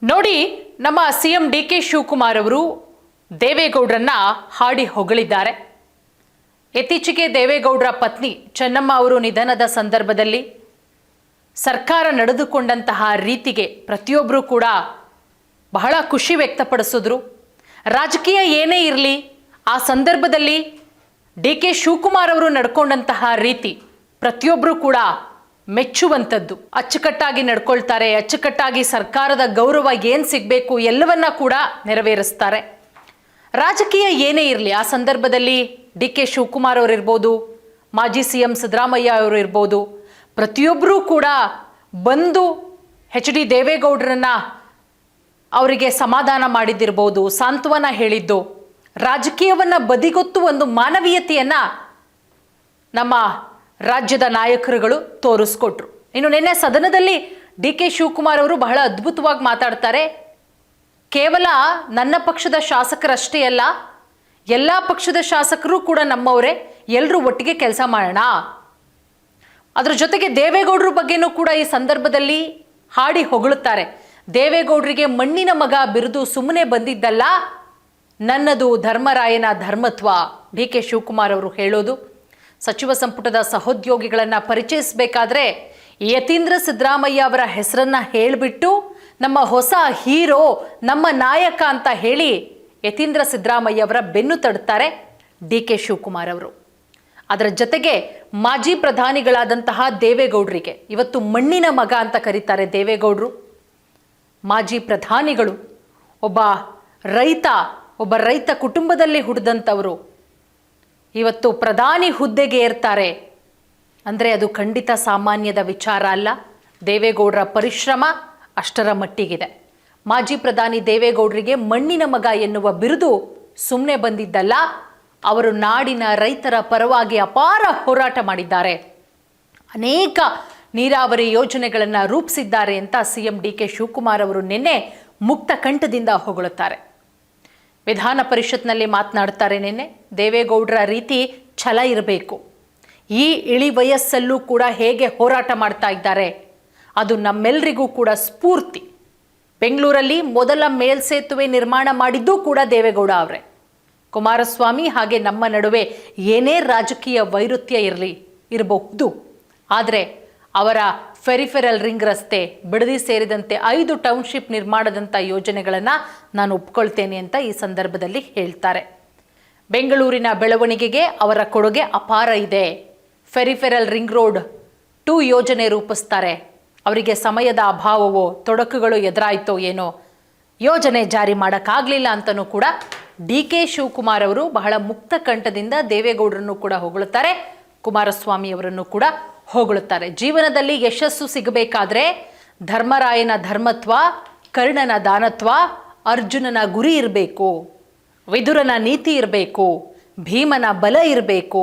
ನೋಡಿ, ನಮ್ಮ ಸಿಎಂ ಡಿ.ಕೆ. ಶಿವಕುಮಾರ್ ಅವರು ದೇವೇಗೌಡರನ್ನ ಹಾಡಿ ಹೊಗಳಿದ್ದಾರೆ. ಇತ್ತೀಚೆಗೆ ದೇವೇಗೌಡರ ಪತ್ನಿ ಚೆನ್ನಮ್ಮ ಅವರು ನಿಧನದ ಸಂದರ್ಭದಲ್ಲಿ ಸರ್ಕಾರ ನಡೆದುಕೊಂಡಂತಹ ರೀತಿಗೆ ಪ್ರತಿಯೊಬ್ಬರು ಕೂಡ ಬಹಳ ಖುಷಿ ವ್ಯಕ್ತಪಡಿಸಿದ್ರು. ರಾಜಕೀಯ ಏನೇ ಇರಲಿ, ಆ ಸಂದರ್ಭದಲ್ಲಿ ಡಿ.ಕೆ. ಶಿವಕುಮಾರ್ ಅವರು ನಡ್ಕೊಂಡಂತಹ ರೀತಿ ಪ್ರತಿಯೊಬ್ಬರು ಕೂಡ ಮೆಚ್ಚುವಂಥದ್ದು. ಅಚ್ಚುಕಟ್ಟಾಗಿ ನಡ್ಕೊಳ್ತಾರೆ, ಅಚ್ಚುಕಟ್ಟಾಗಿ ಸರ್ಕಾರದ ಗೌರವ ಏನು ಸಿಗಬೇಕು ಎಲ್ಲವನ್ನ ಕೂಡ ನೆರವೇರಿಸ್ತಾರೆ. ರಾಜಕೀಯ ಏನೇ ಇರಲಿ, ಆ ಸಂದರ್ಭದಲ್ಲಿ ಡಿ.ಕೆ. ಶಿವಕುಮಾರ್ ಅವರು ಇರ್ಬೋದು, ಮಾಜಿ ಸಿಎಂ ಸಿದ್ದರಾಮಯ್ಯ ಅವರು ಇರ್ಬೋದು, ಪ್ರತಿಯೊಬ್ಬರೂ ಕೂಡ ಬಂದು ಎಚ್.ಡಿ. ದೇವೇಗೌಡರನ್ನ ಅವರಿಗೆ ಸಮಾಧಾನ ಮಾಡಿದ್ದಿರ್ಬೋದು, ಸಾಂತ್ವನ ಹೇಳಿದ್ದು, ರಾಜಕೀಯವನ್ನು ಬದಿಗೊತ್ತು ಒಂದು ಮಾನವೀಯತೆಯನ್ನ ನಮ್ಮ ರಾಜ್ಯದ ನಾಯಕರುಗಳು ತೋರಿಸ್ಕೊಟ್ರು. ಇನ್ನು ನಿನ್ನೆ ಸದನದಲ್ಲಿ ಡಿ.ಕೆ. ಶಿವಕುಮಾರ್ ಅವರು ಬಹಳ ಅದ್ಭುತವಾಗಿ ಮಾತಾಡ್ತಾರೆ. ಕೇವಲ ನನ್ನ ಪಕ್ಷದ ಶಾಸಕರಷ್ಟೇ ಅಲ್ಲ, ಎಲ್ಲ ಪಕ್ಷದ ಶಾಸಕರು ಕೂಡ ನಮ್ಮವರೇ, ಎಲ್ಲರೂ ಒಟ್ಟಿಗೆ ಕೆಲಸ ಮಾಡೋಣ. ಅದರ ಜೊತೆಗೆ ದೇವೇಗೌಡರ ಬಗ್ಗೆನೂ ಕೂಡ ಈ ಸಂದರ್ಭದಲ್ಲಿ ಹಾಡಿ ಹೊಗಳುತ್ತಾರೆ. ದೇವೇಗೌಡರಿಗೆ ಮಣ್ಣಿನ ಮಗ ಬಿರುದು ಸುಮ್ಮನೆ ಬಂದಿದ್ದಲ್ಲ, ನನ್ನದು ಧರ್ಮರಾಯನ ಧರ್ಮತ್ವ ಡಿ.ಕೆ. ಶಿವಕುಮಾರ್ ಅವರು ಹೇಳೋದು. ಸಚಿವ ಸಂಪುಟದ ಸಹೋದ್ಯೋಗಿಗಳನ್ನು ಪರಿಚಯಿಸಬೇಕಾದ್ರೆ ಯತೀಂದ್ರ ಸಿದ್ದರಾಮಯ್ಯ ಅವರ ಹೆಸರನ್ನ ಹೇಳಿಬಿಟ್ಟು ನಮ್ಮ ಹೊಸ ಹೀರೋ, ನಮ್ಮ ನಾಯಕ ಅಂತ ಹೇಳಿ ಯತೀಂದ್ರ ಸಿದ್ದರಾಮಯ್ಯ ಅವರ ಬೆನ್ನು ತಡ್ತಾರೆ ಡಿ.ಕೆ. ಶಿವಕುಮಾರ್ ಅವರು. ಅದರ ಜೊತೆಗೆ ಮಾಜಿ ಪ್ರಧಾನಿಗಳಾದಂತಹ ದೇವೇಗೌಡರಿಗೆ ಇವತ್ತು ಮಣ್ಣಿನ ಮಗ ಅಂತ ಕರೀತಾರೆ ದೇವೇಗೌಡರು. ಮಾಜಿ ಪ್ರಧಾನಿಗಳು, ಒಬ್ಬ ರೈತ ಕುಟುಂಬದಲ್ಲಿ ಹುಟ್ಟಿದಂಥವರು ಇವತ್ತು ಪ್ರಧಾನಿ ಹುದ್ದೆಗೆ ಏರ್ತಾರೆ ಅಂದರೆ ಅದು ಖಂಡಿತ ಸಾಮಾನ್ಯದ ವಿಚಾರ ಅಲ್ಲ. ದೇವೇಗೌಡರ ಪರಿಶ್ರಮ ಅಷ್ಟರ ಮಟ್ಟಿಗಿದೆ. ಮಾಜಿ ಪ್ರಧಾನಿ ದೇವೇಗೌಡರಿಗೆ ಮಣ್ಣಿನ ಮಗ ಎನ್ನುವ ಬಿರುದು ಸುಮ್ಮನೆ ಬಂದಿದ್ದಲ್ಲ, ಅವರು ನಾಡಿನ ರೈತರ ಪರವಾಗಿ ಅಪಾರ ಹೋರಾಟ ಮಾಡಿದ್ದಾರೆ, ಅನೇಕ ನೀರಾವರಿ ಯೋಜನೆಗಳನ್ನು ರೂಪಿಸಿದ್ದಾರೆ ಅಂತ ಸಿಎಂ ಡಿ.ಕೆ. ಶಿವಕುಮಾರ್ ಅವರು ನಿನ್ನೆ ಮುಕ್ತ ಕಂಠದಿಂದ ಹೊಗಳುತ್ತಾರೆ. ವಿಧಾನ ಪರಿಷತ್ನಲ್ಲಿ ಮಾತನಾಡ್ತಾರೆ. ನಿನ್ನೆ ದೇವೇಗೌಡರ ರೀತಿ ಛಲ ಇರಬೇಕು, ಈ ಇಳಿ ವಯಸ್ಸಲ್ಲೂ ಕೂಡ ಹೇಗೆ ಹೋರಾಟ ಮಾಡ್ತಾ ಇದ್ದಾರೆ ಅದು ನಮ್ಮೆಲ್ಲರಿಗೂ ಕೂಡ ಸ್ಫೂರ್ತಿ. ಬೆಂಗಳೂರಲ್ಲಿ ಮೊದಲ ಮೇಲ್ಸೇತುವೆ ನಿರ್ಮಾಣ ಮಾಡಿದ್ದೂ ಕೂಡ ದೇವೇಗೌಡ ಅವರೇ. ಕುಮಾರಸ್ವಾಮಿ ಹಾಗೆ ನಮ್ಮ ನಡುವೆ ಏನೇ ರಾಜಕೀಯ ವೈರುಧ್ಯ ಇರಬಹುದು, ಆದರೆ ಅವರ ಫೆರಿಫೆರಲ್ ರಿಂಗ್ ರಸ್ತೆ, ಬಿಡದಿ ಸೇರಿದಂತೆ 5 ಟೌನ್ಶಿಪ್ ನಿರ್ಮಾಣದಂಥ ಯೋಜನೆಗಳನ್ನು ನಾನು ಒಪ್ಕೊಳ್ತೇನೆ ಅಂತ ಈ ಸಂದರ್ಭದಲ್ಲಿ ಹೇಳ್ತಾರೆ. ಬೆಂಗಳೂರಿನ ಬೆಳವಣಿಗೆಗೆ ಅವರ ಕೊಡುಗೆ ಅಪಾರ ಇದೆ. ಫೆರಿಫೆರಲ್ ರಿಂಗ್ ರೋಡ್ 2 ಯೋಜನೆ ರೂಪಿಸ್ತಾರೆ. ಅವರಿಗೆ ಸಮಯದ ಅಭಾವವೋ ತೊಡಕುಗಳು ಎದುರಾಯಿತೋ ಏನೋ ಯೋಜನೆ ಜಾರಿ ಮಾಡೋಕ್ಕಾಗಲಿಲ್ಲ ಅಂತಲೂ ಕೂಡ ಡಿ.ಕೆ. ಶಿವಕುಮಾರ್ ಅವರು ಬಹಳ ಮುಕ್ತ ಕಂಠದಿಂದ ದೇವೇಗೌಡರನ್ನು ಕೂಡ ಹೊಗಳುತ್ತಾರೆ, ಕುಮಾರಸ್ವಾಮಿ ಅವರನ್ನು ಕೂಡ ಹೊಗಳುತ್ತಾರೆ. ಜೀವನದಲ್ಲಿ ಯಶಸ್ಸು ಸಿಗಬೇಕಾದ್ರೆ ಧರ್ಮರಾಯನ ಧರ್ಮತ್ವ, ಕರ್ಣನ ದಾನತ್ವ, ಅರ್ಜುನನ ಗುರಿ ಇರಬೇಕು, ವಿದುರನ ನೀತಿ ಇರಬೇಕು, ಭೀಮನ ಬಲ ಇರಬೇಕು,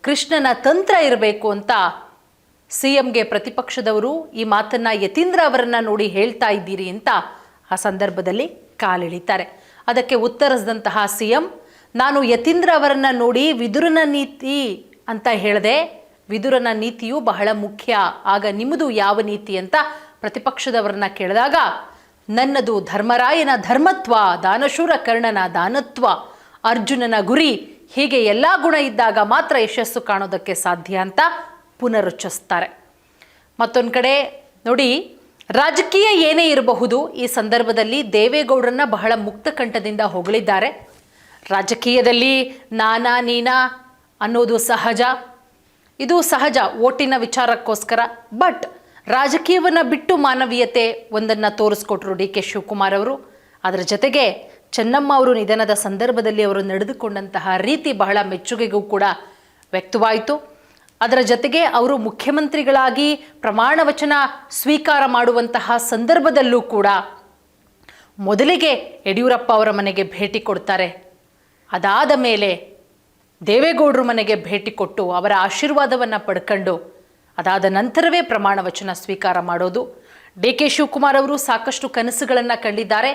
ಕೃಷ್ಣನ ತಂತ್ರ ಇರಬೇಕು ಅಂತ ಸಿಎಂಗೆ ಪ್ರತಿಪಕ್ಷದವರು ಈ ಮಾತನ್ನ ಯತೀಂದ್ರ ಅವರನ್ನ ನೋಡಿ ಹೇಳ್ತಾ ಇದ್ದೀರಿ ಅಂತ ಆ ಸಂದರ್ಭದಲ್ಲಿ ಕಾಲೆಳಿತಾರೆ. ಅದಕ್ಕೆ ಉತ್ತರಿಸಿದಂತಹ ಸಿಎಂ, ನಾನು ಯತೀಂದ್ರ ಅವರನ್ನ ನೋಡಿ ವಿದುರನ ನೀತಿ ಅಂತ ಹೇಳಿದೆ, ವಿದುರನ ನೀತಿಯು ಬಹಳ ಮುಖ್ಯ, ಆಗ ನಿಮ್ಮದು ಯಾವ ನೀತಿ ಅಂತ ಪ್ರತಿಪಕ್ಷದವರನ್ನ ಕೇಳಿದಾಗ, ನನ್ನದು ಧರ್ಮರಾಯನ ಧರ್ಮತ್ವ, ದಾನಶೂರ ಕರ್ಣನ ದಾನತ್ವ, ಅರ್ಜುನನ ಗುರಿ, ಹೀಗೆ ಎಲ್ಲ ಗುಣ ಇದ್ದಾಗ ಮಾತ್ರ ಯಶಸ್ಸು ಕಾಣೋದಕ್ಕೆ ಸಾಧ್ಯ ಅಂತ ಪುನರುಚ್ಚರಿಸ್ತಾರೆ. ಮತ್ತೊಂದು ಕಡೆ ನೋಡಿ, ರಾಜಕೀಯ ಏನೇ ಇರಬಹುದು, ಈ ಸಂದರ್ಭದಲ್ಲಿ ದೇವೇಗೌಡರನ್ನ ಬಹಳ ಮುಕ್ತ ಕಂಠದಿಂದ ಹೊಗಳಿದ್ದಾರೆ. ರಾಜಕೀಯದಲ್ಲಿ ನಾನಾ ನೀನಾ ಅನ್ನೋದು ಸಹಜ, ಇದು ಸಹಜ ಓಟಿನ ವಿಚಾರಕ್ಕೋಸ್ಕರ. ಬಟ್ ರಾಜಕೀಯವನ್ನು ಬಿಟ್ಟು ಮಾನವೀಯತೆ ಒಂದನ್ನು ತೋರಿಸ್ಕೊಟ್ರು ಡಿ.ಕೆ. ಶಿವಕುಮಾರ್ ಅವರು. ಅದರ ಜೊತೆಗೆ ಚೆನ್ನಮ್ಮ ಅವರು ನಿಧನದ ಸಂದರ್ಭದಲ್ಲಿ ಅವರು ನಡೆದುಕೊಂಡಂತಹ ರೀತಿ ಬಹಳ ಮೆಚ್ಚುಗೆಗೂ ಕೂಡ ವ್ಯಕ್ತವಾಯಿತು. ಅದರ ಜೊತೆಗೆ ಅವರು ಮುಖ್ಯಮಂತ್ರಿಗಳಾಗಿ ಪ್ರಮಾಣ ವಚನ ಸ್ವೀಕಾರ ಮಾಡುವಂತಹ ಸಂದರ್ಭದಲ್ಲೂ ಕೂಡ ಮೊದಲಿಗೆ ಯಡಿಯೂರಪ್ಪ ಅವರ ಮನೆಗೆ ಭೇಟಿ ಕೊಡ್ತಾರೆ. ಅದಾದ ಮೇಲೆ ದೇವೇಗೌಡರ ಮನೆಗೆ ಭೇಟಿ ಕೊಟ್ಟು ಅವರ ಆಶೀರ್ವಾದವನ್ನು ಪಡ್ಕೊಂಡು ಅದಾದ ನಂತರವೇ ಪ್ರಮಾಣ ವಚನ ಸ್ವೀಕಾರ ಮಾಡೋದು. ಡಿ.ಕೆ. ಶಿವಕುಮಾರ್ ಅವರು ಸಾಕಷ್ಟು ಕನಸುಗಳನ್ನು ಕಂಡಿದ್ದಾರೆ,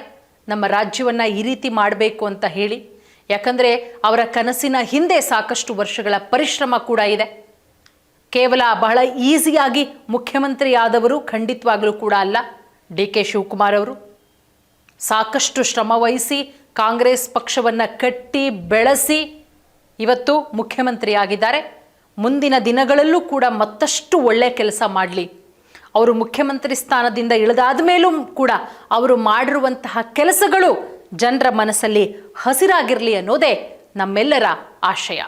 ನಮ್ಮ ರಾಜ್ಯವನ್ನು ಈ ರೀತಿ ಮಾಡಬೇಕು ಅಂತ ಹೇಳಿ. ಯಾಕಂದರೆ ಅವರ ಕನಸಿನ ಹಿಂದೆ ಸಾಕಷ್ಟು ವರ್ಷಗಳ ಪರಿಶ್ರಮ ಕೂಡ ಇದೆ. ಕೇವಲ ಬಹಳ ಈಸಿಯಾಗಿ ಮುಖ್ಯಮಂತ್ರಿ ಆದವರು ಖಂಡಿತವಾಗಲೂ ಕೂಡ ಅಲ್ಲ ಡಿ.ಕೆ. ಶಿವಕುಮಾರ್ ಅವರು. ಸಾಕಷ್ಟು ಶ್ರಮವಹಿಸಿ ಕಾಂಗ್ರೆಸ್ ಪಕ್ಷವನ್ನು ಕಟ್ಟಿ ಬೆಳೆಸಿ ಇವತ್ತು ಮುಖ್ಯಮಂತ್ರಿಯಾಗಿದ್ದಾರೆ. ಮುಂದಿನ ದಿನಗಳಲ್ಲೂ ಕೂಡ ಮತ್ತಷ್ಟು ಒಳ್ಳೆಯ ಕೆಲಸ ಮಾಡಲಿ. ಅವರು ಮುಖ್ಯಮಂತ್ರಿ ಸ್ಥಾನದಿಂದ ಇಳಿದಾದ ಮೇಲೂ ಕೂಡ ಅವರು ಮಾಡಿರುವಂತಹ ಕೆಲಸಗಳು ಜನರ ಮನಸ್ಸಲ್ಲಿ ಹಸಿರಾಗಿರಲಿ ಅನ್ನೋದೇ ನಮ್ಮೆಲ್ಲರ ಆಶಯ.